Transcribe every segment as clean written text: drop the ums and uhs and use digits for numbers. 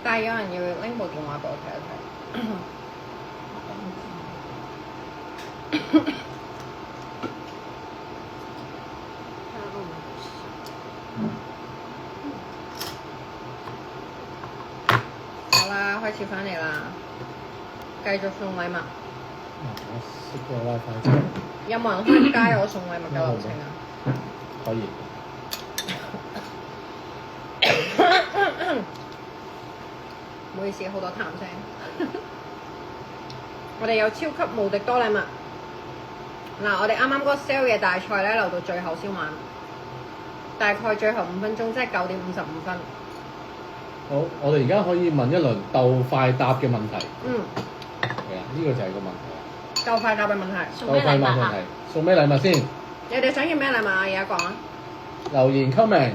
但係有人要拎部電話俾我睇一睇。好啦，開始翻嚟啦，繼續送禮物。我熄個 WiFi 先。有冇人開街我送禮物嘅流程啊？可以。唔好意思，好多痰聲。我哋有超級無敵多禮物。嗱，我哋啱啱嗰個 sale 嘅大賽咧，留到最後先玩，大概最後5分鐘，即係9點55分。好，我哋而家可以問一輪鬥快答嘅問題。嗯，係啊，呢個就係個問題。鬥快答嘅問題。送咩禮物啊？送咩禮物先？你哋想要咩禮物啊？而家講啊！留言 comment，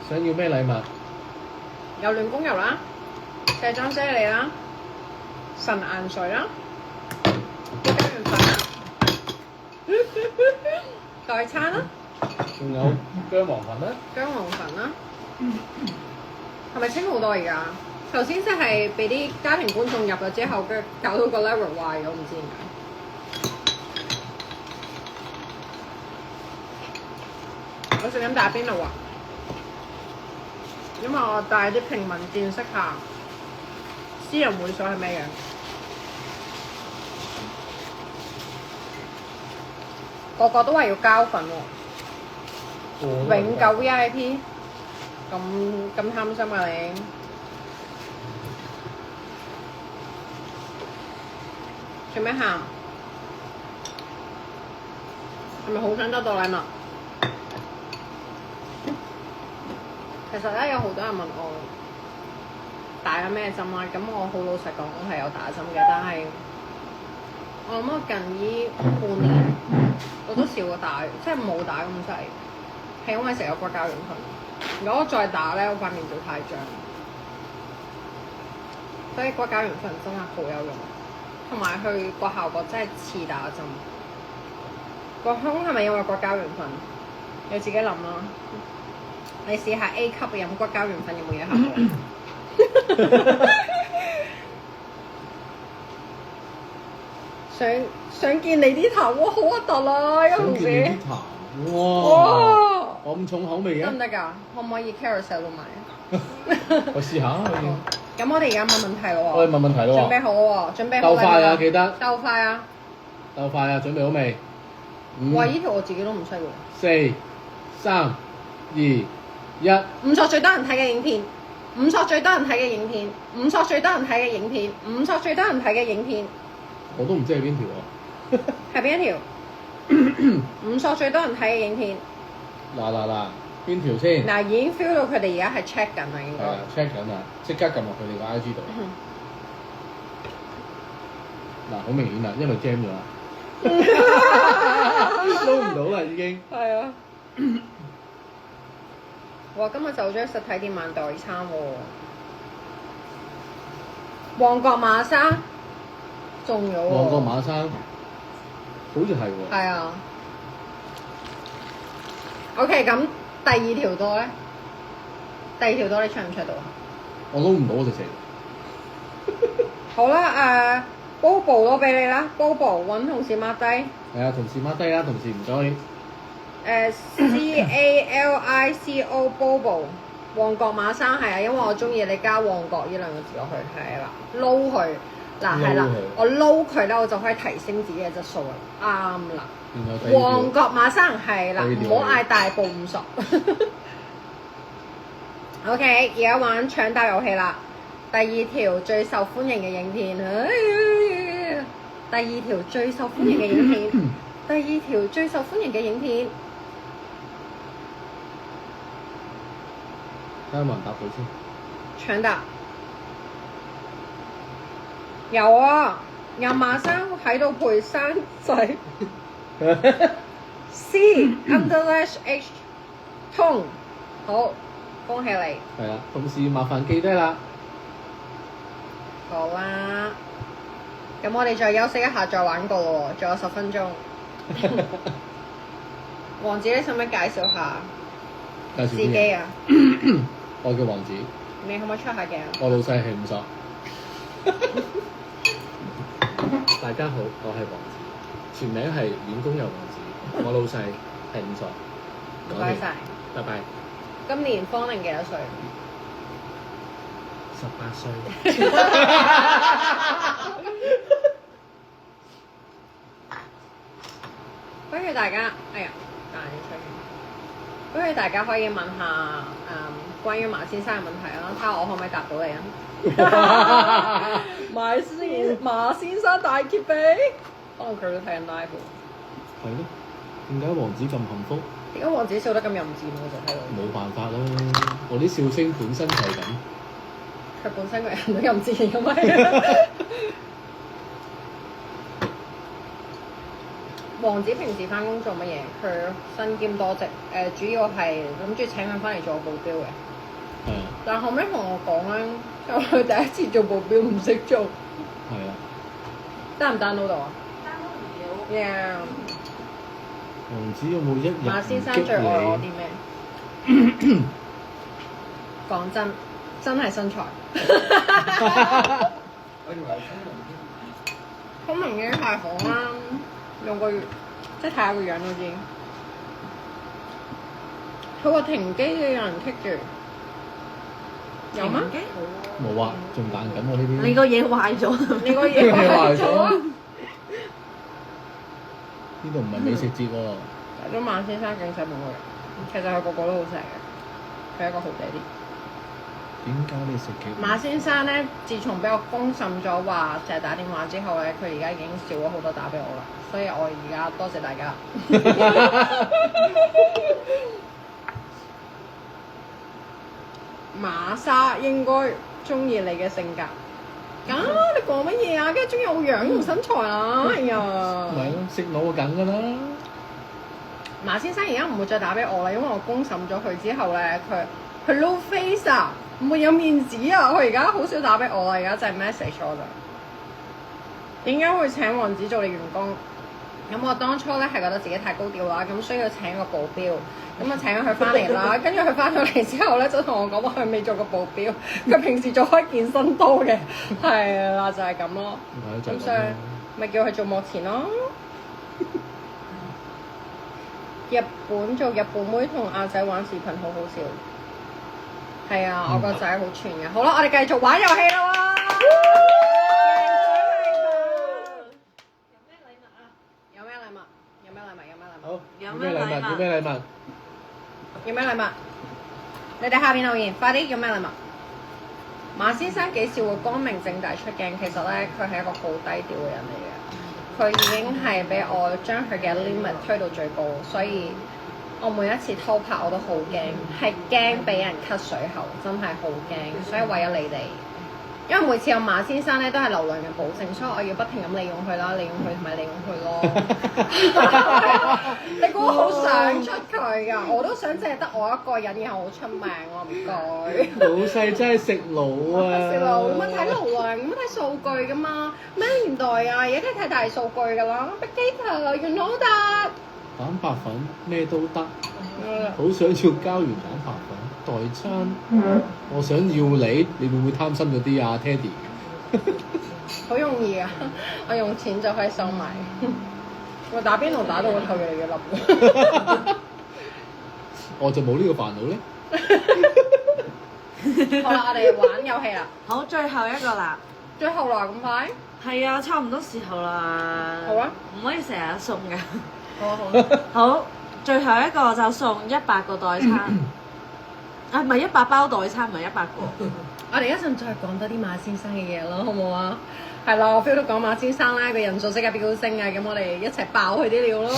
想要咩禮物？有暖宮油啦，卸妝啫喱啦，神顏水啦，家園粉啦，代餐啦，仲有薑黃粉啦。薑黃粉啦。係咪清好多而家？頭先即係俾啲家庭觀眾入咗之後，跟住搞到個 level 壞咗，唔知點解。我食緊打邊爐啊！因為我帶啲平民見識下私人會所係咩樣。個個都話要交粉喎，永久 VIP， 咁貪心啊你！做咩喊？係咪好想得到禮物？其實咧有好多人問我打咗咩針啦，咁我好老實講，我係有打針嘅，但係我諗我近呢半年我都少過打，即係冇打咁滯，係因為食咗骨膠原粉。如果我再打咧，我塊面就太脹，所以骨膠原粉真係好有用，同埋佢個效果真係似打針。個胸係咪因為骨膠原粉？你自己諗啦。你試下 A 級嘅飲骨膠原粉有冇嘢效果？想見你啲痰，哇好核突啦！有同事，哇！我咁重口味嘅，得唔得㗎？可唔可以 carousel 到埋？我試下可以。咁我哋而家問問題咯喎。我哋問問題咯喎。準備好喎，準備好。鬥快啊！記得。鬥快啊！鬥快啊！準備好未？哇！呢條我自己都唔識喎。 4、3、2、1。五索最多人睇嘅影片，五索最多人睇嘅影片，五索最多人睇嘅影片，五索最多人睇嘅影片。我都唔知係邊條喎。係邊一條？五索最多人睇嘅影片。嗱，邊條先？嗱，已經 feel 到佢哋而家係 check 緊啦，應該。係啊 check 緊啊！即刻撳落佢哋個 IG 度。嗱，好明顯啦，因為 jam 咗啦，撈唔到啦已經。係啊。哇！今日就咗實體店買代餐喎。旺角馬生中咗喎。旺角馬生，好似係喎。係啊。OK， 咁第二條多咧？第二條多你 check 唔 check 到啊？我撈唔到我直情。好啦，Bobo 都俾你啦 ，Bobo 揾同事 mark 低。係啊，同事 mark 低啊，同事唔該。CALICO Bobo 旺角馬生係啊，因為我中意你加旺角呢兩個字落去，係啦，撈佢嗱係啦，我撈佢咧，我就可以提升自己嘅質素啦，啱啦。旺角馬生係啦，唔好嗌大埔五索。OK， 而家玩搶答遊戲啦。第二條最受歡迎嘅影片，第二條最受歡迎嘅影片，第二條最受歡迎嘅影片。睇下有冇人答佢先。搶答有啊，有馬生喺度陪生仔。C_H 通好，恭喜你。係啦，同事麻煩記低啦。好啦，咁我哋再休息一下，再玩過咯喎，仲有10分鐘。王子，你使唔使介紹下自己啊？我叫王子。你可唔可以出下鏡？我老細係五索。大家好，我係王子，全名係遠公由王子。我老細係五索。唔該晒。拜拜。今年芳齡幾多歲18歲。不如大家，哎呀，大咗出現。不如大家可以問下關於馬先生嘅問題啦，睇下我可唔可以答到你啊？馬先生大揭秘，可能佢都睇緊 live 喎。係咯，點解王子咁幸福？點解王子笑得咁淫賤？我就睇到。冇辦法啦，我啲笑聲本身就係咁。佢本身個人都淫賤咁咪。王子平時翻工做乜嘢？佢身兼多職，主要係諗住請佢翻嚟做保鏢嘅。係啊。但後尾同我講咧，就佢第一次做保鏢唔識做。係啊。down 唔 download 到啊單都唔要。？Yeah。王子有冇一日馬先生最愛我啲咩？講真，真係身材。我以為係聰明嘅太好啦，用個月即係睇下個樣都知。佢個停機嘅有人棘住，有咩？冇啊，仲彈緊我呢邊。你個嘢壞咗，你個嘢壞咗啊！呢度唔係美食節喎。都馬先生勁錫每個人，其實佢個個都好錫嘅，佢係一個好爹哋。點解你食嘅？馬先生咧，自從俾我公審咗話成日打電話之後咧，佢而家已經少咗好多打俾我啦，所以我而家多謝大家。馬莎應該中意你嘅性格。你講乜嘢啊？梗係中意我樣同身材啦！哎呀，咪咯，識我梗㗎啦。馬先生而家唔會再打俾我啦，因為我公審咗佢之後咧，佢 low face 啊，唔會有面子啊！佢而家好少打俾我啦，而家就係 message 我咋。點解會請王子做你員工？咁我當初咧係覺得自己太高調啦，咁需要請個保鏢，咁啊請咗佢翻嚟啦。跟住佢翻咗嚟之後咧，就同我講話佢未做過保鏢，佢平時做開健身多嘅，係啦就係咁咯。咁所以咪叫佢做幕前咯。日本做日本妹同亞仔玩視頻好好笑，係啊，我個仔好串嘅。好啦，我哋繼續玩遊戲啦喎！有咩禮物？有咩禮物？有咩禮物？好，有咩禮物？咩禮物要咩禮物？有咩禮物？你哋下邊留言，快啲要咩禮物？馬先生幾時會光明正大出鏡？其實咧，佢係一個好低調嘅人嚟嘅。佢已經係俾我將佢嘅 limit 推到最高，所以我每一次偷拍我都好驚，係驚俾人 cut 水喉，真係好驚。所以為咗你哋，因為每次有馬先生咧都係流量嘅保證，所以我要不停咁利用佢啦，利用佢同埋利用佢咯。你估好想出佢㗎？我都想淨係得我一個人，然後好出名喎，唔該。老細真係食腦啊！食腦咁樣睇流量，咁樣睇數據㗎嘛？咩年代啊？而家梗係睇大數據㗎啦 ，big data，you know that。蛋白粉咩都得，好想要膠原蛋白粉代餐。我想要你，你會唔會貪心咗啲啊，Teddy？好容易啊！我用錢就可以收買。我打邊爐打到個頭越嚟越笠。我就冇呢個煩惱咧。好啦，我哋玩遊戲啦。好，最後一個啦。最後啦，咁快？係啊，差唔多時候啦。好啊。唔可以成日送㗎。好啊好啊。好，最後一個就送100個代餐。啊，唔係100包代餐，唔係100個。我哋一陣再講多啲馬先生嘅嘢咯，好唔好啊？係啦，我 feel 到講馬先生咧個人數即刻飆升啊！咁我哋一齊爆佢啲料咯。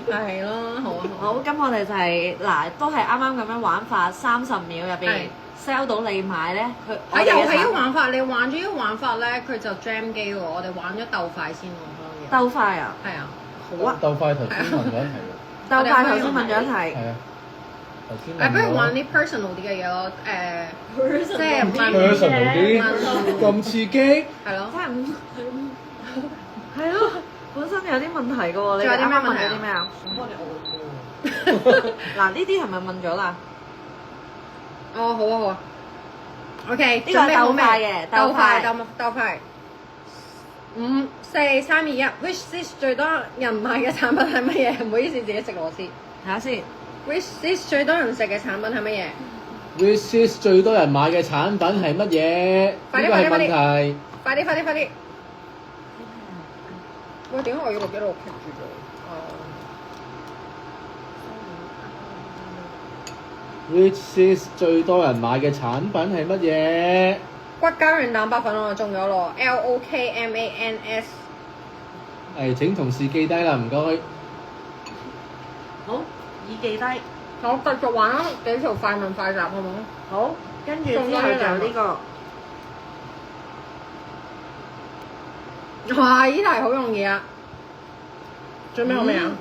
係咯，好啊好啊。好，咁我哋就係嗱，都係啱啱咁樣玩法，30秒入邊 sell 到你買咧，佢又係呢個玩法，你玩咗呢個玩法咧，佢就 jam 機喎。我哋玩咗鬥快先喎，鬥快啊！係啊，好啊，鬥快頭先問咗一題喎。鬥快頭先問咗一題。係啊。頭先不如玩啲 personal 啲嘅嘢咯，即係問 personal 啲咁刺激。係咯。真係唔係咯，本身有啲問題嘅喎，你仲有啲咩啱啱問問題啊咗啲咩啊？想幫你餓喎。嗱，呢啲係咪問咗啦？哦，好啊好啊。OK，呢個係鬥快嘅，鬥快，鬥鬥快。5、4、3、2、1 ，Which is 最多人買嘅產品係乜嘢？唔好意思，自己食螺絲。睇下先。 Which is 最多人食嘅產品係乜嘢？ Which is 最多人買嘅產品係乜嘢？快啲呢個係問題。快啲！喂，點解我要錄一路 keep 住咗？Which is 最多人買嘅產品係乜嘢？骨膠原蛋白粉我中咗咯，LOKMANS。誒，請同事記低啦，唔該。好，已記低。我繼續玩幾條快問快答好唔好？好，跟住之後就呢個。哇！呢題好容易啊！準備好未啊？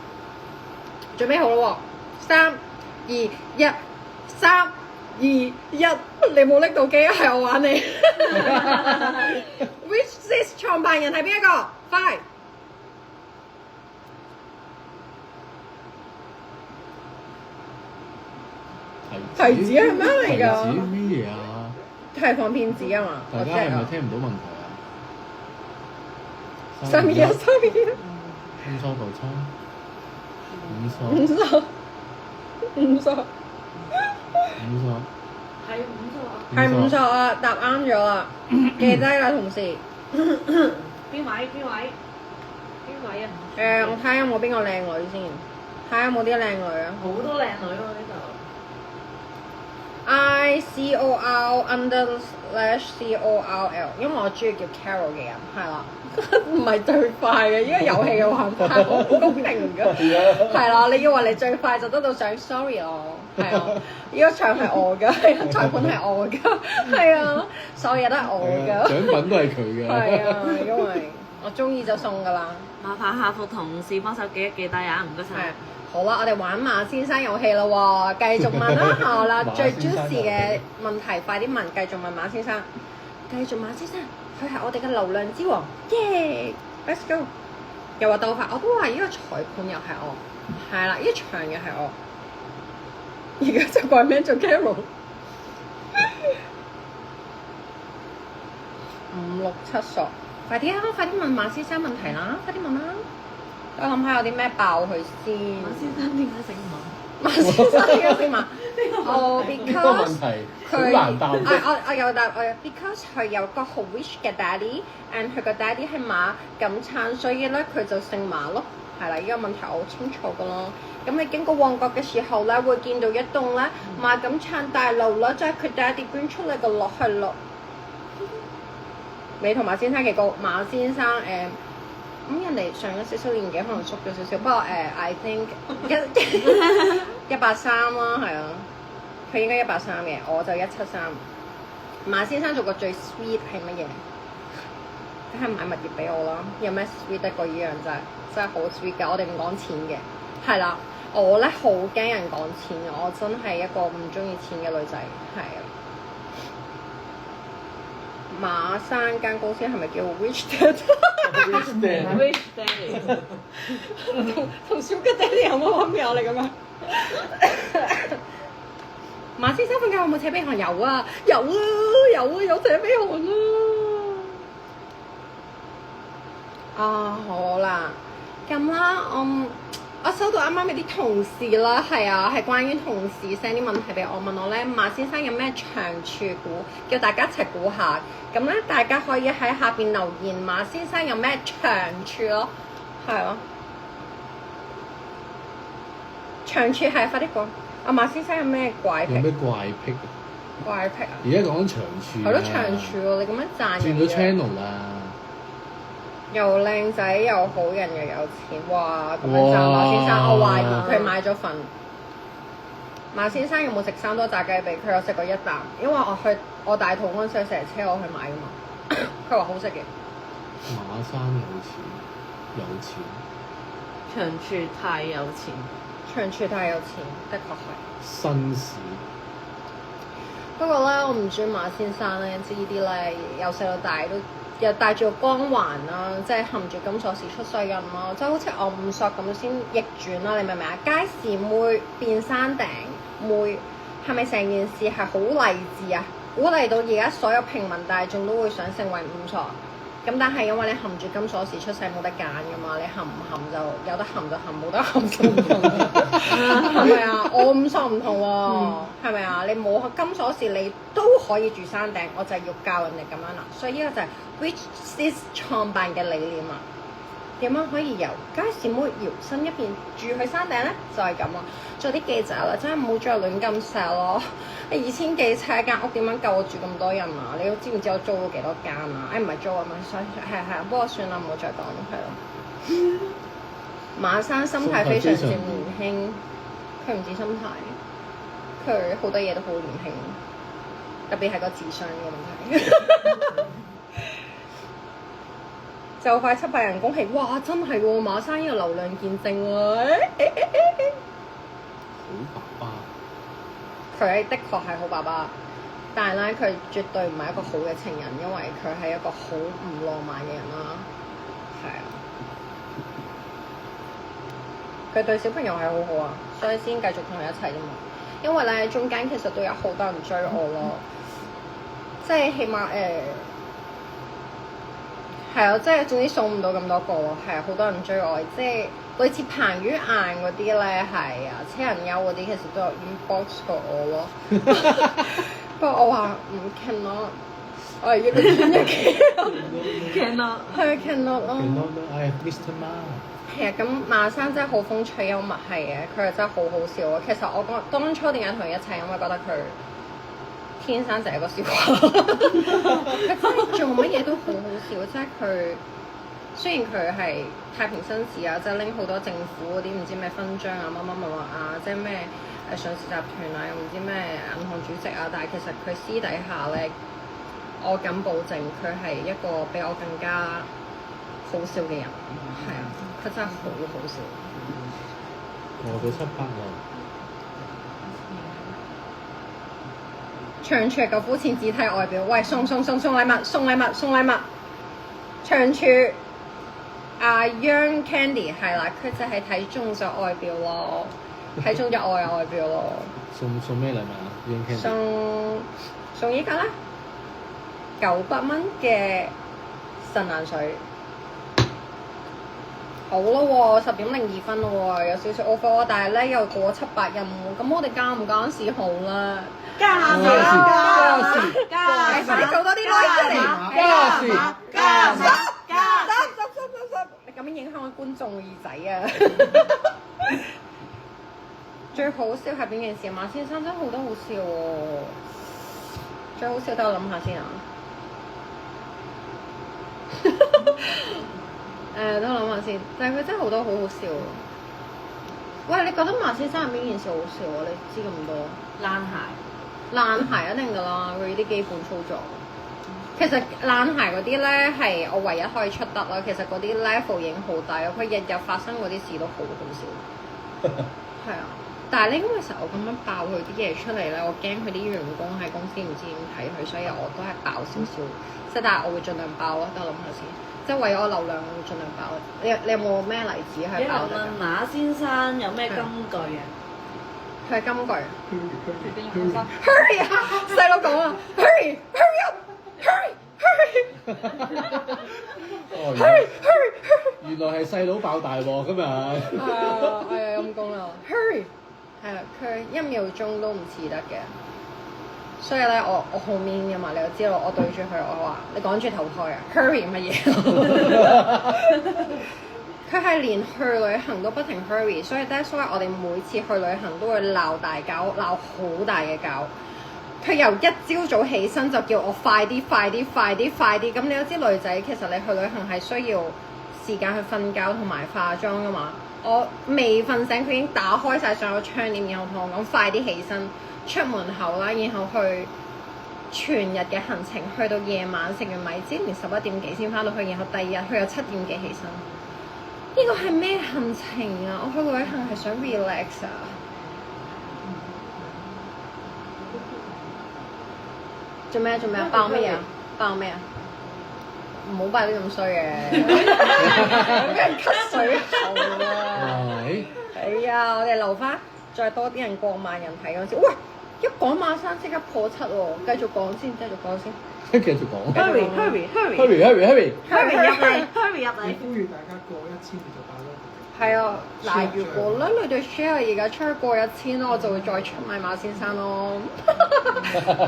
準備好咯喎！3、2、1，3、2、1，你冇拎到機啊？係我玩你。Which is 創辦人係邊一個？快！提子係咩嚟㗎？提子咩嘢啊？係放騙子啊嘛！大家係咪聽唔到問題啊3、2、1，3、2、1。五錯頭倉，五錯。係五錯啊！答啱咗啦，記低啦，同事。邊位啊？我睇下有冇邊個靚女先，睇下有冇啲靚女啊！好多靚女喎呢度。ICOR_CORL，因為我中意叫 Carol 嘅人，係啦，唔係最快嘅，因為遊戲嘅玩法好公平㗎，係啦，你以為你最快就得到獎 ，sorry 咯，係啊，呢個場係我㗎，係啊，裁判係我㗎，係啊，所有嘢都係我㗎，獎品都係佢嘅。係啊，因為我中意就送㗎啦。麻煩下副同事幫手記低啊，唔該晒。好啦，我哋玩馬先生遊戲啦喎，繼續問啦，好啦，最 juicy 嘅問題，快啲問，繼續問馬先生，繼續馬先生，佢係我哋嘅流量之王，耶 ！Let's go！ 又話鬥快，我都話呢個裁判又係我，係啦，呢場又係我，而家就改名做 Carol。5、6、7索，快啲啊！快啲問馬先生問題啦，快啲問啦！我諗下有啲咩爆佢先。馬先生點解姓馬？馬先生點解姓馬？哦，because 呢個問題好難答嘅。我有答我有 because 佢有個好 rich 嘅 daddy，and 佢個 daddy 係馬錦燦，所以咧佢就姓馬咯。係啦，呢個問題我好清楚噶咯。咁你經過旺角嘅時候咧，會見到一棟咧馬錦燦大樓啦，即係佢 daddy 搬出嚟個落去咯。你同馬先生嘅個馬先生咁人哋上咗少少年紀，可能縮咗少少。不過I think 183啦，係啊，佢應該183嘅，我就173。馬先生做過最 sweet 係乜嘢？梗係買物業俾我啦。有咩 sweet 得過依樣真係好 sweet 㗎。我哋唔講錢嘅，係啦。我咧好驚人講錢嘅，我真係一個唔中意錢嘅女仔，係啊。馬生間公司係咪叫 Rich Dad？Rich Daddy 同小吉爹哋有冇分別啊？你咁樣？馬先生瞓覺有冇扯鼻鼾？有啊，有扯鼻鼾啊！好啦，咁啦，我收到啱啱有啲同事啦，係啊，係關於同事 send 啲問題俾我，問我咧馬先生有咩長處估，叫大家一齊估下。咁咧，大家可以喺下邊留言馬先生有咩長處咯，係咯。長處係快啲講，阿馬先生有咩怪癖？有咩怪癖？怪癖啊！而家講緊長處。係咯，長處喎，你咁樣讚人。轉咗 channel 啦。又靚仔又好人又有錢，哇！咁樣讚馬先生，我懷疑佢買咗份。馬先生有冇食生多炸雞髀？佢有食過一啖，因為我大肚嗰陣時成日車我去買噶嘛。佢話好食嘅。馬生有錢，長處太有錢，長處太有錢，的確係。紳士。不過咧，我唔中意馬先生咧，知呢啲咧由細到大都又帶住個光環啦，即係含住金鎖匙出世人咯，即係好似我5索咁先逆轉啦，你明唔明啊？街市妹變山頂妹，係咪成件事係好勵志啊？鼓勵到而家所有平民大眾都會想成為五傻。咁但係因為你含住金鎖匙出世冇得揀噶嘛，你含唔含就有得含就含，冇得含就唔含，係咪啊？我五傻唔同喎，係咪啊？你冇金鎖匙你都可以住山頂，我就係要教人哋咁樣啦。所以呢個就係 Which is 創辦嘅理念啊！點樣可以由街市妹搖身一變住去山頂咧？就係咁啊！做啲記者啦，真係唔好再亂咁寫咯。你2000幾尺一間屋點樣夠我住咁多人啊？你都知唔知我租咗幾多間啊？唔係租啊嘛，所以係啊，不過算啦，唔好再講啦，係咯。馬生心態非常之年輕，佢唔止心態，佢好多嘢都好年輕，特別係個智商嘅問題。就快700人恭喜，哇！真係喎，馬生呢個流量見證喎。好爸爸，佢的確係好爸爸，但係咧佢絕對唔係一個好嘅情人，因為佢係一個好唔浪漫嘅人啦。係啊，佢對小朋友係好好啊，所以先繼續同佢一齊啫嘛。因為咧中間其實都有好多人追我咯，即係起碼係啊，即係總之數唔到咁多個咯，係啊，好多人追我，即係類似彭于晏嗰啲咧，係啊，車人優嗰啲其實都有 inbox 過我咯。不過我話唔 cannot，我係越嚟越 cannot 係 cannot 咯。I have Mr. Ma。係啊，咁馬生真係好風趣幽默，係嘅，佢係真係好好笑啊。其實我當初點解同佢一齊，因為覺得佢天生就係個笑話，佢真係做乜嘢都好好笑，即係佢雖然佢係太平紳士啊，即係拎好多政府嗰啲唔知咩勳章啊、乜乜乜乜啊，即係咩上市集團啊，又唔知咩銀行主席啊，但係其實佢私底下咧，我敢保證佢係一個比我更加好笑嘅人，係啊，佢真係好好笑。我到700啦。長處夠膚淺，只睇外表。喂，送禮物！長處阿 Young Candy 係啦，佢就係睇中咗外表咯，睇中咗我嘅外表咯。送咩禮物啊 ？Young Candy。送依家咧900蚊嘅神蘭水。好咯喎，10.02分咯喎，有少少 offer，但係咧又過700任務，咁我哋加唔加時好啦？加快啲做多啲 like 出嚟！你咁樣影響我觀眾耳仔啊！最好笑係邊件事？馬先生真係好多好笑喎！最好笑等我諗下先啊！等我諗下先，但係佢真係好多好好笑。喂，你覺得馬先生係邊件事好笑啊？你知咁多？爛鞋一定㗎啦，佢啲基本操作。其實爛鞋嗰啲咧係我唯一可以出得啦。其實嗰啲 level 已經好低，佢日日發生嗰啲事都好好笑。係啊，但係咧因為成日我咁樣爆佢啲嘢出嚟咧，我驚佢啲員工喺公司唔知點睇佢，所以我都係爆少少。即係但係我會盡量爆咯，等我諗下先。即係為咗我流量，我會盡量爆。你有冇咩例子係爆得？有人問馬先生有咩金句啊？佢係金句。Hurry 啊！細佬講啊！Hurry up！Hurry！原來係細佬爆大鑊今日。係啊，陰公啦！Hurry！係啊，佢1秒鐘都唔遲得嘅。所以咧，我好 mean 嘅嘛，你又知道我對住佢，我話你趕住投胎啊！Hurry 乜嘢？佢係連去旅行都不停 hurry，所以 that's why 我哋每次去旅行都會鬧大交，鬧好大嘅交。佢由一朝早起身就叫我快啲，咁你都知女仔其實你去旅行係需要時間去瞓覺同埋化妝㗎嘛。我未瞓醒，佢已經打開晒所有窗簾，然後同我講快啲起身出門口啦，然後去全日嘅行程，去到夜晚食完米芝蓮11點幾先翻到去，然後第二日佢又7點幾起身。呢個係咩行程啊？我去旅行係想 relax 啊！做咩啊？爆乜嘢啊？爆咩啊？唔好爆啲咁衰嘅，俾人咳水喉啊！係啊，我哋留翻再多啲人過萬人睇嗰陣時，喂，一講馬生即刻破七喎，繼續講先。繼續講。 Hurry 入嚟。呼籲大家過1000就打咯。係啊，嗱，如果咧你哋 share 而家出過1000，我就會再出賣馬先生咯。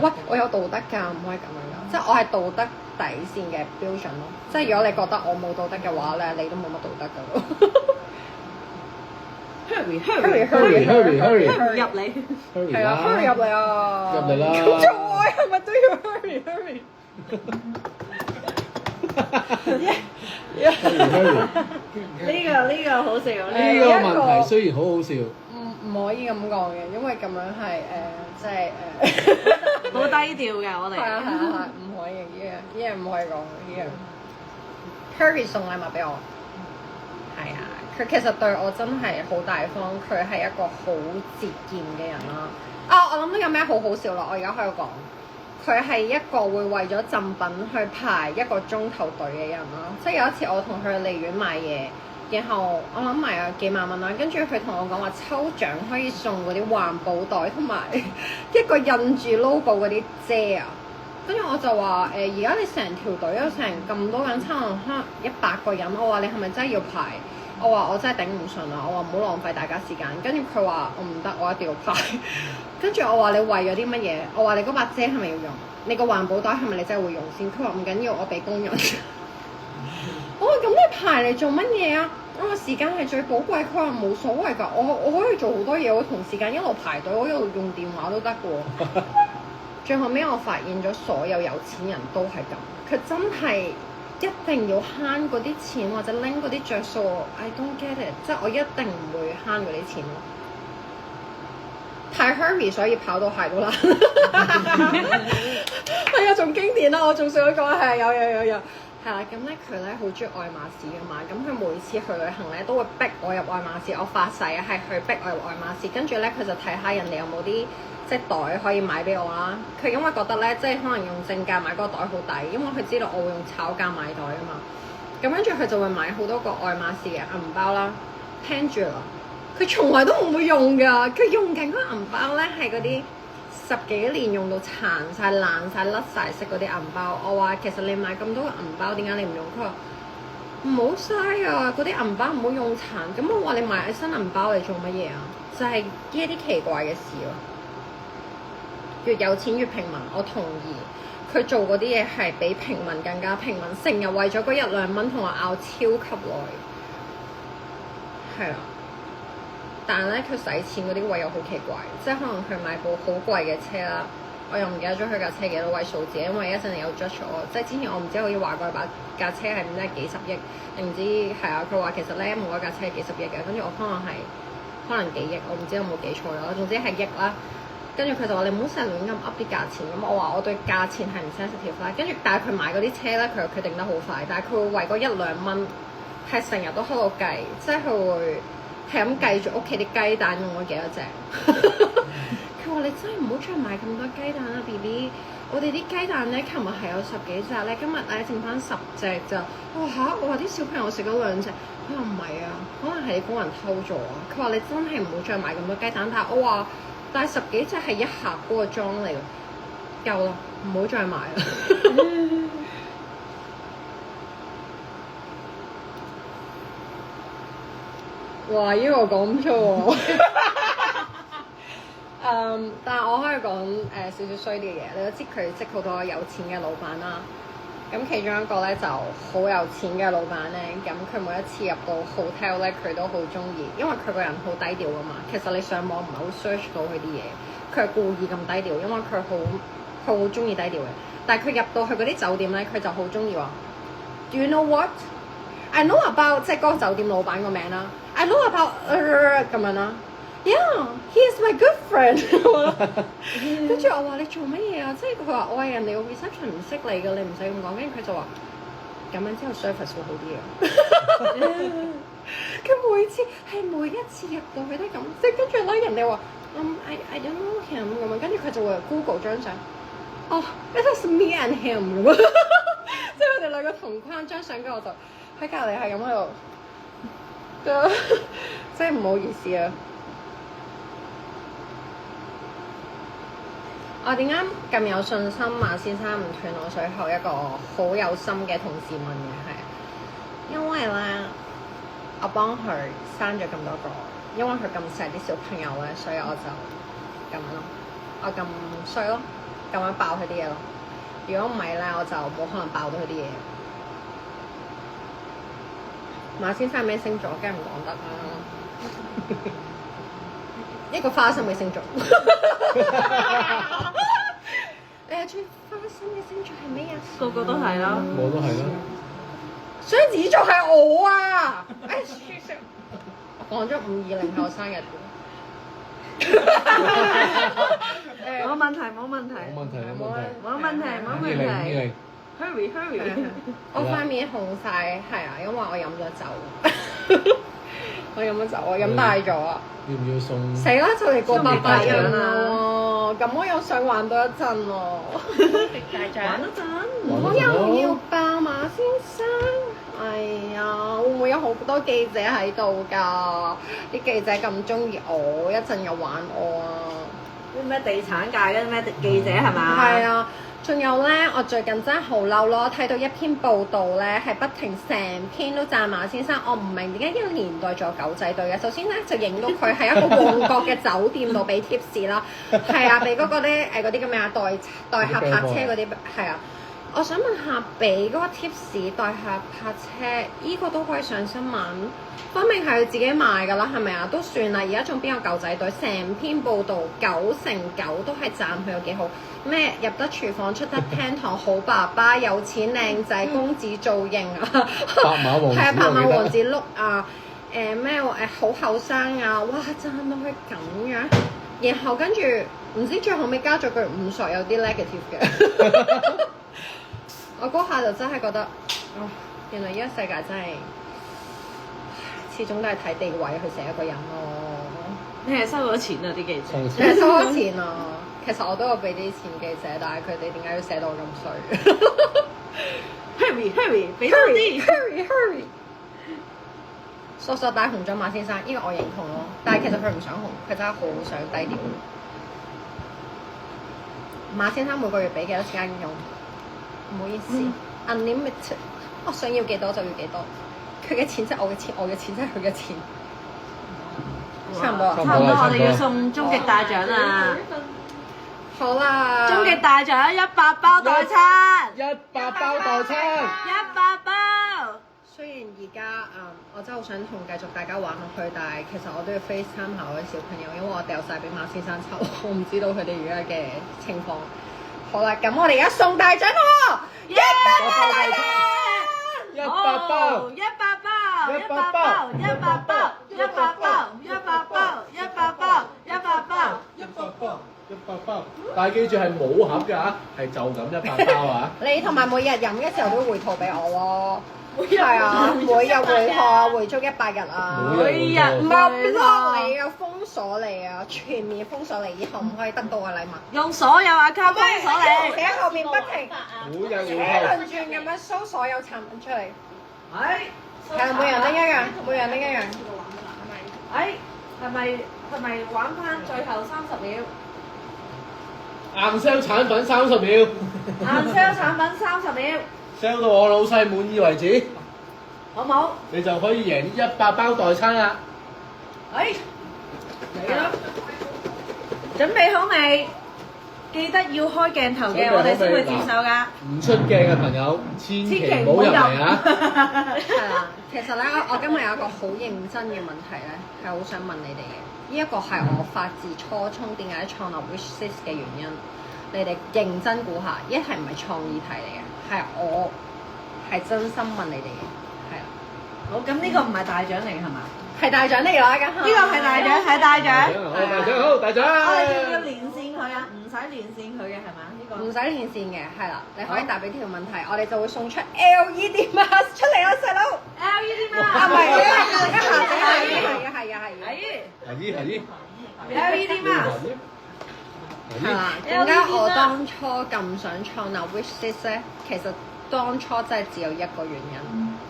喂，我有道德㗎，唔可以咁樣㗎，即係我係道德底線嘅標準咯。即係如果你覺得我冇道德嘅話咧，你都冇乜道德㗎咯。Hurry 入嚟。係啊，hurry 入嚟啊！入嚟啦！咁做愛係咪都要 hurry？呢個好笑。呢個問題雖然好好笑，唔可以咁講嘅，因為咁樣係即係好低調嘅我哋。係啊，唔可以呢樣唔可以講嘅呢樣。Harry 送禮物俾我，係啊，佢其實對我真係好大方，佢係一個好節儉嘅人啦。啊，我諗到有咩好好笑啦！我而家喺度講。佢係一個會為咗贈品去排1個鐘頭隊嘅人啦，即係有一次我同佢去利園買嘢，然後我諗埋有幾萬蚊啦，跟住佢同我講話抽獎可以送嗰啲環保袋同埋一個印住 logo 嗰啲遮啊，跟住我就話而家你成條隊有成咁多人，差唔多100個人，我話你係咪真係要排？我話我真係頂唔順啊！我話唔好浪費大家時間。跟住佢話我唔得，我一定要排。跟住我話你為咗啲乜嘢？我話你嗰把遮係咪要用？你個環保袋係咪你真係會用先？佢話唔緊要，我俾工人。我話咁你排嚟做乜嘢啊？我話時間係最寶貴。佢話冇所謂㗎，我可以做好多嘢，我同時間一路排隊，我一路用電話都得㗎。最後尾我發現咗所有有錢人都係咁，佢真係。一定要慳嗰啲錢或者拎嗰啲着數 ，I don't get it， 即係我一定唔會慳嗰啲錢咯。太 hurry 所以跑到鞋都爛。係啊，仲經典啦！我仲想講係有。係啦，咁咧佢咧好中意愛馬仕㗎嘛，咁佢每次去旅行咧都會逼我入愛馬仕，我發誓啊係佢逼我入愛馬仕，跟住咧佢就睇下人哋有冇啲即係袋可以買俾我啦。佢因為覺得咧即係可能用正價買嗰個袋好抵，因為佢知道我會用炒價買袋啊嘛。咁跟住佢就會買好多個愛馬仕嘅銀包啦。聽住啦，佢從來都唔會用㗎，佢用緊嗰個銀包咧係嗰啲10幾年用到殘晒、爛晒、甩晒色嗰啲銀包。我話其實你買咁多個銀包，點解你唔用？佢話唔好嘥啊，嗰啲銀包唔好用殘。咁我話你買新銀包嚟做乜嘢啊？就係呢一啲奇怪嘅事咯。越有錢越平民，我同意。佢做嗰啲嘢係比平民更加平民，成日為咗嗰1-2蚊同我拗超級耐。係啦。但係咧，佢使錢嗰啲位又好奇怪，即係可能佢買部好貴嘅車啦，我又唔記得咗佢架車幾多位數字，因為一陣有 judge 我，即係之前我唔知好似話過架車係唔知幾十億，定唔知係啊？佢話其實咧冇一架車係幾十億嘅，跟住我可能幾億，我唔知有冇記錯啦，總之係億啦。跟住佢就話你唔好成日亂咁 up 啲價錢，咁我話我對價錢係唔 sensitive 啦。跟住但係佢買嗰啲車咧，佢又決定得好快，但係佢會為嗰1-2蚊係成日都喺度計，即係佢會。係咁計住屋企啲雞蛋用咗幾多隻？佢話你真係唔好再買咁多雞蛋啦 ，BB。我哋啲雞蛋咧，琴日係有10幾隻咧，今日剩翻10隻咋。我話嚇，我話啲小朋友食咗2隻。佢話唔係啊，可能係啲工人偷咗啊。佢話你真係唔好再買咁多雞蛋。但係我話，但係10幾隻係一盒嗰個裝嚟嘅，夠啦，唔好再買啦。哇！呢個講錯喎，但係我可以講少少衰啲嘅嘢。你都知佢識好多有錢嘅老闆啦。咁其中一個咧就好有錢嘅老闆咧，咁佢每一次入到 hotel 咧，佢都好中意，因為佢個人好低調噶嘛。其實你上網唔係好 search 到佢啲嘢，佢係故意咁低調，因為佢好中意低調嘅。但係佢入到去嗰啲酒店咧，佢就好中意話 ，Do you know what? I know about 即係嗰個酒店老闆個名啦。I know about 咁樣啦。Yeah, he is my good friend 。跟住我話你做乜嘢啊？即係佢話我係人哋個 reception 唔識你㗎，你唔使咁講。跟住佢就話咁樣之後 service 會好啲啊。佢每一次入到去都咁，即係跟住咧人哋話I don't know him 咁樣，跟住佢就會 Google 張相。哦，it is me and him 咁。即係我哋兩個同框張相，跟住我就喺隔離係咁喺度。真係唔好意思啊！我點解咁有信心馬先生唔斷我水喉？一個好有心嘅同事問嘅係，因為咧我幫佢生咗咁多個，因為佢咁錫啲小朋友咧，所以我就咁樣咯，我咁衰咯，咁樣爆佢啲嘢咯。如果唔係咧，我就冇可能爆到佢啲嘢。馬先生咩星座？梗係唔講得啦。一個花心嘅星座。你係最花心嘅星座係咩啊？個個都係啦。我都係啦。雙子座係我啊！哎，我講咗520係我生日。冇問題，冇問題，冇問題，冇問題。冇問題，冇問題。Hurry！ 我塊面紅晒，係啊，因為我飲咗酒。我飲咗酒，我飲大咗啊！要唔要送？死啦！就嚟過800日送啦喎，咁我又想玩多一陣喎。玩多陣。我又唔要爆馬先生。哎呀，會唔會有好多記者喺度㗎？啲記者咁中意我，一陣又玩我啊！啲咩地產界嗰啲咩記者係嘛？係啊，仲有咧，我最近真係好嬲咯！睇到一篇報道咧，係不停成篇都讚馬先生。我唔明點解呢個年代仲有狗仔隊嘅。首先咧，就影到佢喺一個旺角嘅酒店度俾 tips 啦，係啊，俾嗰個咧嗰啲咁嘅代客泊車嗰啲係啊。我想問下，俾嗰個 tips 代客泊車，依個都可以上新聞，分明係佢自己買㗎啦，係咪啊？都算啦，而家仲邊有狗仔隊？成篇報道9成9都係讚佢有幾好，咩入得廚房出得廳堂，好爸爸，有錢靚仔，公子造型啊，白馬王子，係啊，白馬王子碌啊，咩好後生啊，哇讚到佢咁樣，然後跟住唔知最後尾加咗句5索有啲 negative 嘅。我嗰下就真係覺得，哦，原來呢個世界真係始終都係睇地位去寫一個人咯。你係收咗錢啊啲記者？你係收咗錢啊？其實我都有俾啲錢記者，但係佢哋點解要寫到我咁衰？Hurry！ 俾多啲 ！Hurry！ 索索帶紅咗馬先生，呢個我認同咯。但係其實佢唔想紅，佢真係好想低調。馬先生每個月俾幾多錢用？唔好意思，unlimited，我想要幾多就要幾多，佢嘅錢即係我嘅錢，我嘅錢即係佢嘅錢，差唔多啊，差唔多，我哋要送終極大獎啦！好啦，終極大獎100包代餐，100包代餐，100包。雖然而家我真係好想同繼續大家玩落去，但係其實我都要 FaceTime 下我啲小朋友，因為我掉晒俾馬先生抽，我唔知道佢哋而家嘅情況。好啦，咁我哋而家送大獎咯喎！100包大獎，100包，100包，100包，100包，100包，100包，100包，100包，100包，100包。但係記住係冇盒㗎嚇，係就咁100包啊！你同埋每日飲嘅時候都回吐俾我咯。係啊，每日回吐啊，回足100日啊！每日唔係 block 你啊，封鎖你啊，全面封鎖你，以後唔可以得到嘅禮物。用所有 account 封鎖你。你喺後面不停每日車回輪轉咁樣 show 所有產品出嚟。係。係啊，每人拎一樣，每人拎一樣。係咪玩翻最後30秒？硬 sell 產品30秒，硬 sell 產品30秒。sell 到我老細滿意為止，好冇？你就可以贏100包代餐啦！嚟啦！準備好未？記得要開鏡頭嘅，我哋先會接受㗎。唔出鏡嘅朋友，千祈唔好入嚟啊！係啦，其實咧，我今日有一個好認真嘅問題咧，係好想問你哋嘅。呢一個係我發自初衷點解創立 Wishlist 嘅原因。你哋認真估下，一係唔係創意題嚟嘅，係我係真心問你哋嘅，係啦。好，咁呢個唔係大獎嚟嘅係嘛？係大獎嚟㗎啦，咁呢個係大獎，係大獎。好大獎，好大獎！我哋要唔要連線佢啊？唔使連線佢嘅係嘛？呢個唔使連線嘅，係啦，你可以答俾條問題，我哋就會送出 LED mask 出嚟啦，細佬。LED 嘛？啊，唔係，係。 LED 嘛？係啦，點解我當初咁想創立 Wishlist 咧？其實當初真係只有一個原因，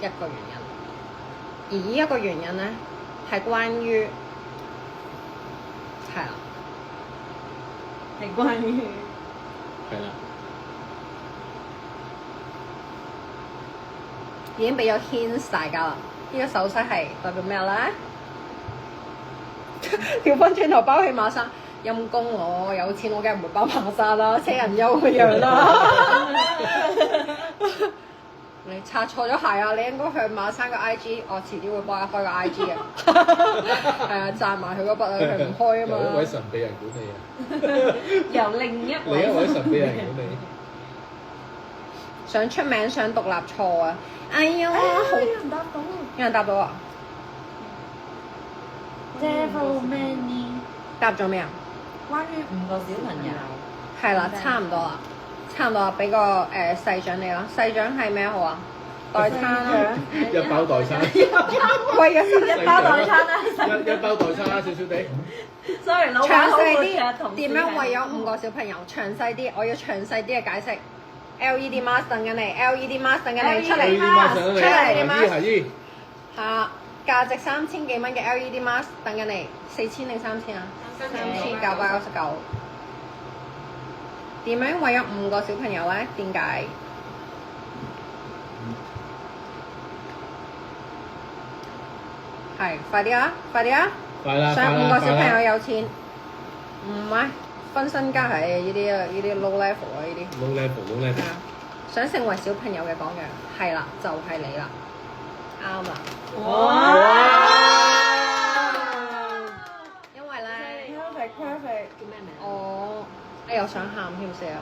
而呢一個原因咧係關於係啦，係關於係啦，已經俾咗 hints 大家啦。呢個手勢係代表咩咧？調翻轉頭包起馬生，陰公我有錢我梗係唔會包馬生啦，車人優個樣啦。你擦錯咗鞋啊！你應該向馬生個 IG，我遲啲會幫佢開個 IG 嘅。係啊，賺埋佢嗰筆啊，佢唔開啊嘛。有一位神秘人管理啊，由另一另一位神秘人管理。想出名想獨立錯啊！哎呀，好有人答到。有人答到啊！ Devil Many， 答咗未啊？關於5個小朋友。係啦，差唔多啦，差唔多啦，俾個細獎你啦。細獎係咩好啊？代餐啦，一包代餐，貴嘅先一包代餐啦。一包代餐啦，少少地。 Sorry，老闆詳好細啲活嘅同事點樣為咗5個小朋友？詳細啲，我要詳細啲嘅解釋。LED mask 等緊你，LED mask 等緊你出嚟， LED mask 等緊你出嚟係 mask 係依係啊，價值3000幾蚊嘅 LED mask 等緊你，4000定3000啊？3999。點樣為咗5個小朋友咧？點解？係，快啲啊！快啲啊！快啦！想5個小朋友友有錢，唔係分身家係呢啲啊，呢啲 low level 啊，呢啲。 low level，low 係 level。啊，想成為小朋友嘅榜樣，係啦，就係你啦，啱啦。因為咧， perfect，叫咩名？我又想喊添，死啊！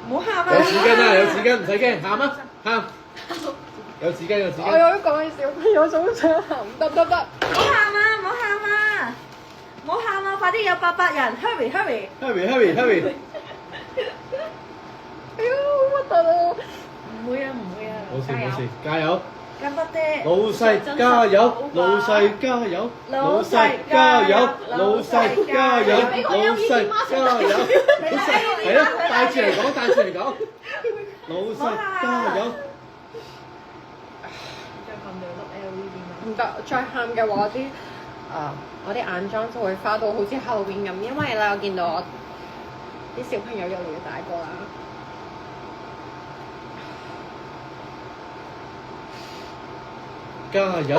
唔好喊有啊！紙巾啦，有紙巾，唔使驚，喊啊，喊。有紙巾，有紙我巾。有啲講起小朋友，總想喊，得。唔好喊啊！唔好喊啊！唔好喊啊！快啲有800人 ，hurry hurry！ Hurry！哎呀，好核突啊！唔會啊，唔會啊！冇事冇事，加油！咁多爹，老細加油！老細加油！老細加油！老細加油！老細加油！係啊，帶住嚟講，帶住嚟講。老細加油！唔得，再喊嘅話啲我啲眼妝就會花到好似 Halloween 咁，因為咧我見到我啲小朋友越嚟越大個啦。加油！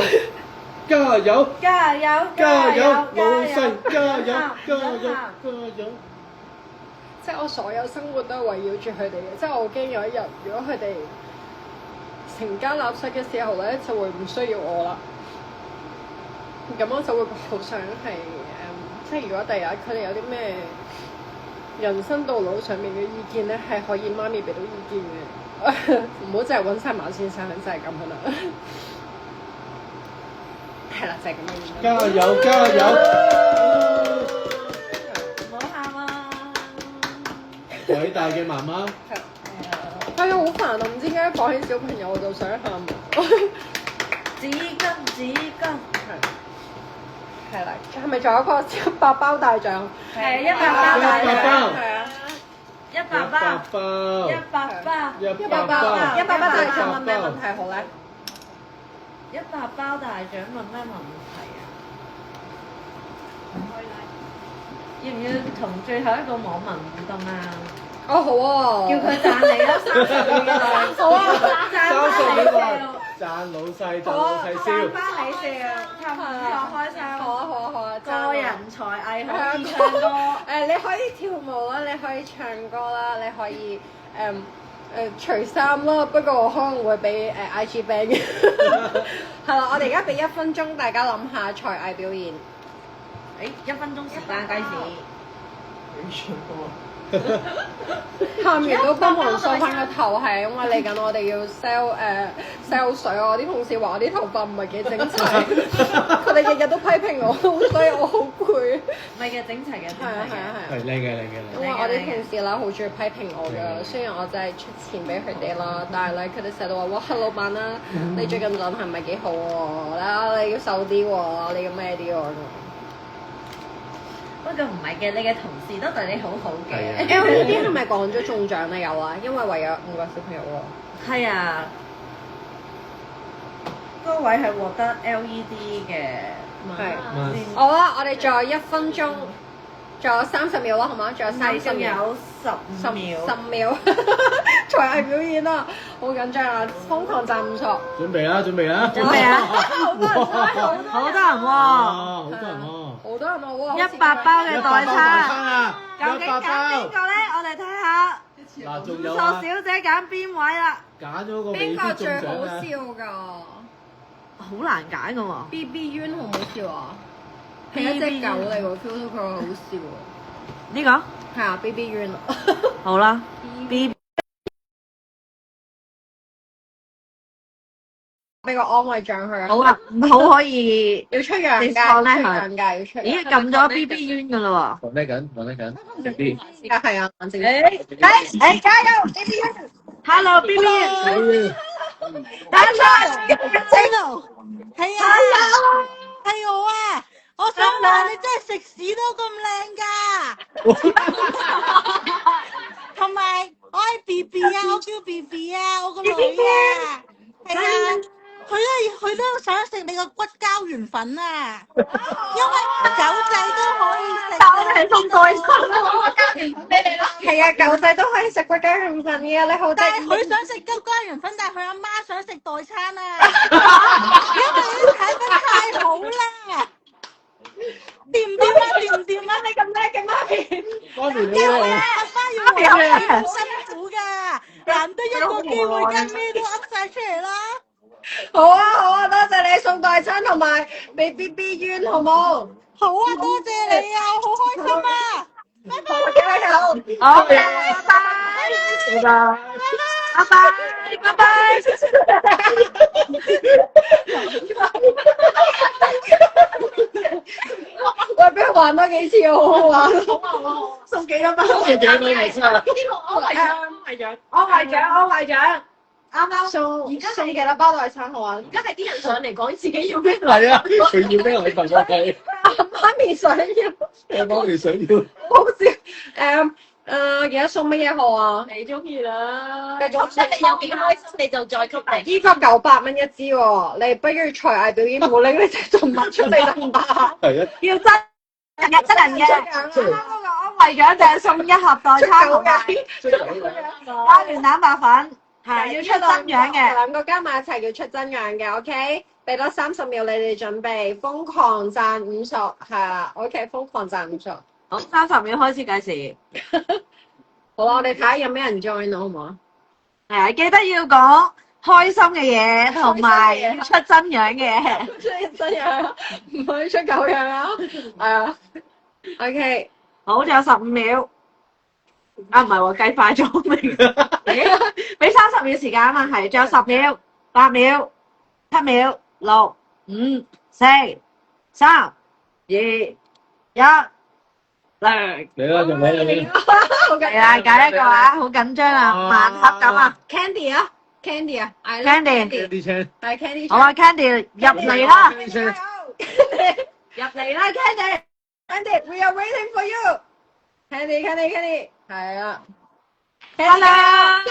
加油！加油！加油！老細加油！加油！加油！即係我所有生活都係圍繞住佢哋嘅，即係我好驚有一日如果佢哋成家立室嘅時候咧，就會唔需要我啦。咁我就會好想係即係如果第日佢哋有啲咩人生道路上面嘅意見咧，係可以媽咪俾到意見嘅，唔好淨係揾晒馬先生，真係咁噶啦。係啦，就係咁嘅意思。加油！加油！唔好喊啊！偉大嘅媽媽。哎呀，好煩啊！唔知點解講起小朋友我就想喊。紙巾，紙巾。係啦，係咪仲有一個100包大獎？係100包大獎，係啊100包100包。 ，100包，100包大獎問咩問題好咧？ ，100包大獎問咩問題啊？要唔要同最後一個網民互動啊？哦，好啊，叫佢讚你啦，30秒內。好啊，讚翻你笑，讚老細，讚老細讚笑。翻你笑，氹唔錯開心。好啊，好啊，好啊，個人才藝可以唱歌。你可以跳舞啦，你可以唱歌啦，你可以除衫啦，不過我可能會俾IG ban 嘅。係啦，我哋而家俾1分鐘，大家諗下才藝表演。1分鐘時間計時。唱歌啊！喊完都幫忙梳翻個頭，係因為嚟緊我哋要 sell 水啊！我啲同事話我啲頭髮唔係幾整齊，佢哋日日都批評我，所以我好攰。唔係嘅，整齊嘅，整係啊齊嘅。係啊係啊！係靚嘅，靚嘅，因為我啲同事啦，好中意批評我㗎。雖然我真係出錢俾佢哋啦，但係咧佢哋成日都話：哇，老闆啦，你最近狀態唔係幾好喎，啦你要瘦啲喎，你要咩啲喎？不過唔係嘅，你嘅同事都對你好好係啊嘅。 LED 係咪講咗中獎咧？有啊，因為為咗5個小朋友喎。係啊，嗰位係獲得 LED 嘅。係嗯好啊！我哋仲有1分鐘，仲有30秒啦，好嗎？仲有30秒。有15秒。 10秒，才藝表演啊！好緊張啊！瘋狂讚5錯。準備啦，準備啦！準備啊！好多人喎，好多人喎！好多人啊！哇100包嘅代餐，啊！究竟揀邊個咧？我哋睇下。嗱，仲有傻小姐揀邊位啦？揀咗個邊個最好啊！笑㗎好難揀㗎喎。 ？BB Yuen 好唔好笑啊？係一隻狗嚟喎，feel 到佢好笑喎。呢個係啊，BB Yuen。好啦，B 俾個安慰獎佢啊！好啊，好可以。要出樣你㗎，放咧佢出樣㗎，要出樣。咦，撳咗 BB 冤㗎啦放低緊，放低緊，直啲。係啊，反正。喎。加油 BB 冤 ！Hello BB 冤，打錯係啊，係我啊！我想話你真係食屎都咁靚㗎，同埋我係 B B 啊，我叫 B B 啊，我個女啊，係啊，佢都想食你個骨膠原粉啊，因為狗仔都可以食。但我哋係送代餐啊，我加完俾你啦。係啊，狗仔都可以食骨膠原粉嘅，你好得但係意。佢想食骨膠原粉，但係佢阿媽想食代餐啊，因為你睇得太好啦。掂唔掂啊？掂唔掂啊？你咁叻嘅媽咪，媽咪你阿咧，媽要為你好辛苦㗎，難得一個機會，間咩都噏晒出嚟啦。好啊好啊，多謝你送代餐同埋俾 BB 冤，好冇？好啊，多謝你啊，我好開心啊！拜拜，加油！好，拜拜，拜拜，拜拜。喂，俾佢玩多幾次，好好玩。送幾多包？多謝獎你嚟先啊！安慰獎，啱啱送幾多包代餐好玩？而家係啲人上嚟講自己要咩？係啊，佢要咩禮物我係，媽咪想要，媽咪想要。好笑。而家送乜嘢好啊？你中意啦。繼續即係你有幾開心，你就再給嚟。呢個900蚊一支喎，你不如才藝表演冇拎呢隻動物出嚟得唔得啊？係啊，要真人嘅，啱啱嗰個安慰獎就係送1盒代餐同埋出嚟膠原蛋白粉，係要出真樣嘅。兩個加埋一齊要出真樣嘅，OK？俾多30秒你哋準備，瘋狂讚5索，係啦，OK？瘋狂讚5索。好，30秒開始計時。好啦，我哋睇下有咩人 join 咯，好唔好啊？係啊，記得要講開心嘅嘢，同埋要出真樣嘅。出真樣，唔可以出狗樣啊！係啊，OK。好，仲有15秒。啊，唔係喎，計快咗未？俾30秒時間啊嘛，係，仲有10秒、8秒、7秒、6、5、4、3、2、1。嚟你啦，就你啦，你。係啦，揀一個啊，好緊張啊，盲盒咁啊 Candy 啊，Candy 啊，I love ，Candy，啲車。係 Candy。好啊，Candy 入嚟啦，車。入嚟啦，Candy， Candy，we are waiting for you。Candy，係啊。 Hello，嚟啦！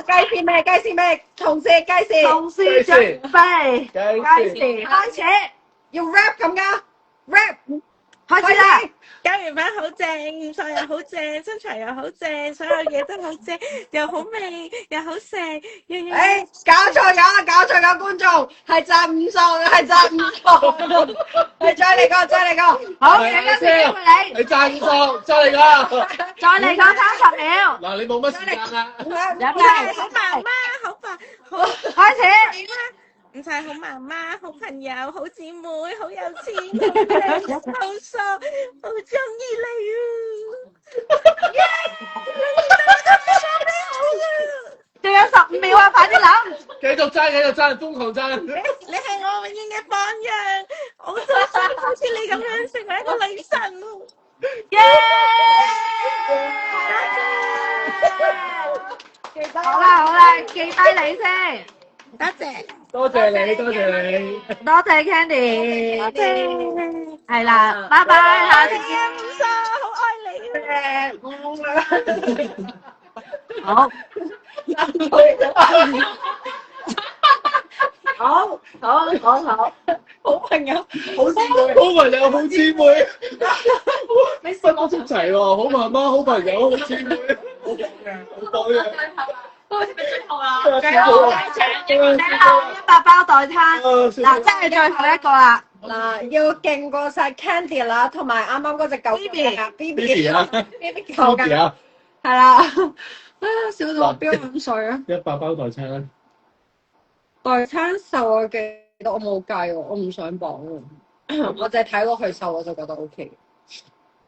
計時未？計時未？同事計時。同事準備，計時開始，要 rap 咁噶 ，rap 開始啦！膠原粉好正，五索又好正，身材又好正，所有嘢都好正，又好味又好食，樣樣嘢。搞錯咗，觀眾係讚5索，係讚5索。係再嚟個，好，俾多次機會你，你讚錯，再嚟㗎。再嚟講30秒，嗱，你冇乜時間啦。入唔嚟，係好媽媽，好爸，好開始，唔係好媽媽，好朋友，好姊妹，好有錢，好靚，好傻，好中意你啊！仲有15秒啊，快啲諗，繼續讚，瘋狂讚。你係我永遠嘅榜樣，我都想好似你咁樣成為一個女神。耶！好啦，記低你先，多謝，多謝你，多謝你。多謝 Candy，係啦，拜拜，下次見。五索，好愛你啊！好。好，好朋友，好朋友，好姊妹，你試分得出齊喎，好媽媽，好朋友，好姊妹，好講嘅。好似最後啦，最後100包代餐，嗱，真係最後一個啦。嗱，要勁過晒 Candy 啦，同埋啱啱嗰隻狗 Bibi 啊 ，BB 狗㗎，啊，係啦，啊笑到我飆眼水啊！ 100包代餐啦，代餐瘦我記得我冇計喎，我唔上磅喎，我淨係睇落去瘦我就覺得 OK。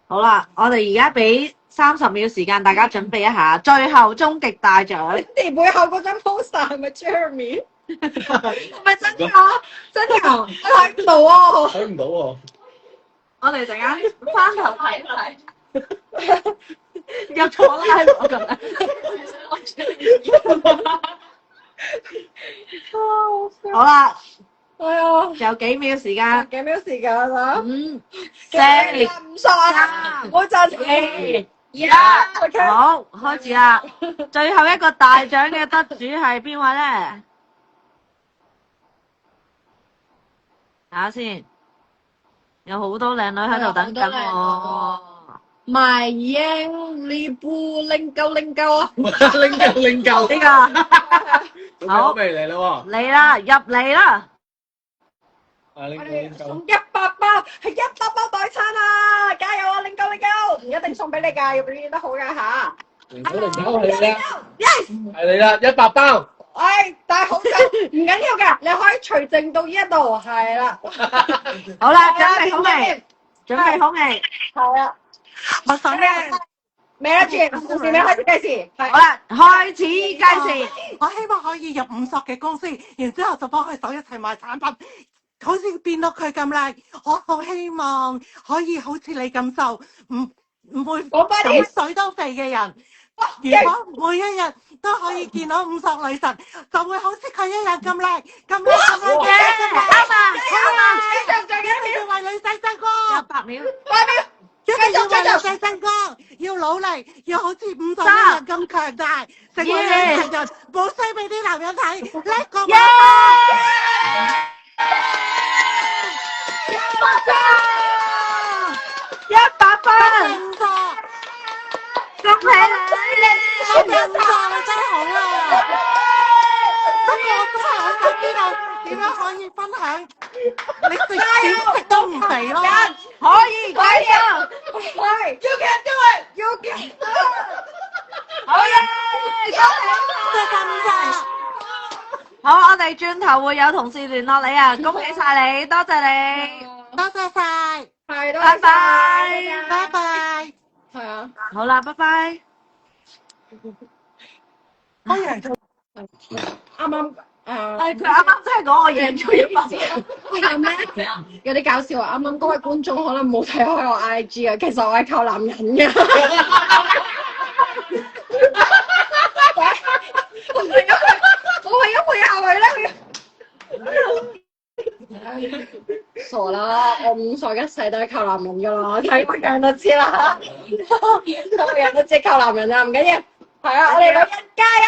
好啦，我哋而家俾30秒時間大家準備一下，最後終極大獎。你背後嗰張 poster 係咪 Jeremy？ 係咪真㗎？真㗎？我睇唔到喎。睇唔到喎。我哋陣間翻頭睇睇，入錯啦我覺得。好啦，哎呀，仲有幾秒時間，幾秒時間啊？ 5、4、唔傻啊！我陣2、1，好，開始啦！最後一個大獎嘅得主係邊位咧？睇下先，有好多靚女喺度等緊我。賣英呢部零九啊！拎夠，呢個好未嚟啦嚟啦，入嚟啦！喎，拎我夠拎夠，哋送100包，係100包代餐啊！加油啊，零九，唔一定送俾你㗎，要表現得好㗎嚇。零九係你啦， Yes，係你啦，100包，唉，戴口罩唔緊要㗎，你可以除淨到呢一度，係啦。好啦，準備好未？準備好未？係啊，我想咧，未啦，住，故事未開始計時。好啦，開始計時。我希望可以入五索嘅公司，然之後就幫佢手一齊賣產品，好似變到佢咁靚。我好希望可以好似你咁瘦，唔會講快啲飲水都肥嘅人。如果每一日都可以見到五索女神，就會好似佢一樣咁靚，咁靚嘅。啱啊！一定要為女仔爭光， 100秒。一定要為女仔爭光，要努力，要好似五索一樣咁強大，成為女強人，冇衰俾啲男人睇，叻過我。100分，五索，恭喜你！我哋五索你真好啊！不過我真係好想知道點樣可以分享，你食點食都唔肥咯。可以，加油！係，You can do it，You can do it。好嘢！多謝五索。好，我哋轉頭會有同事聯絡你啊！恭喜晒你，多謝你，多謝晒，係，多謝拜拜。拜拜。係啊。好啦，拜拜。我贏咗。啱啱佢啱啱真係講我贏咗100分。係咩？有啲搞笑啊！啱啱嗰位觀眾可能冇睇開我 IG 啊，其實我係靠男人嘅。我為咗配合佢咧，傻啦！我5歲一世都係靠男人噶啦，睇個樣就知啦。睇個樣都知靠男人啊，唔緊要。係啊，我哋女人加油！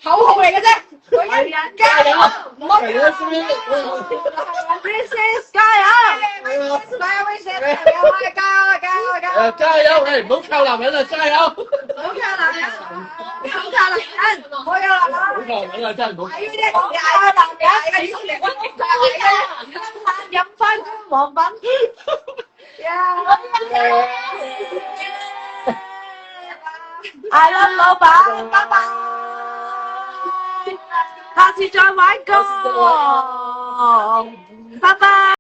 口號嚟嘅啫，女人加油！唔好係啦，Princess 加油！加油！誒，唔好靠男人啊，加油！唔好靠男人，唔好靠男人，唔好靠男人啊，真係唔好。飲翻官黃品。I love 老闆，拜拜，下次再玩過，拜拜。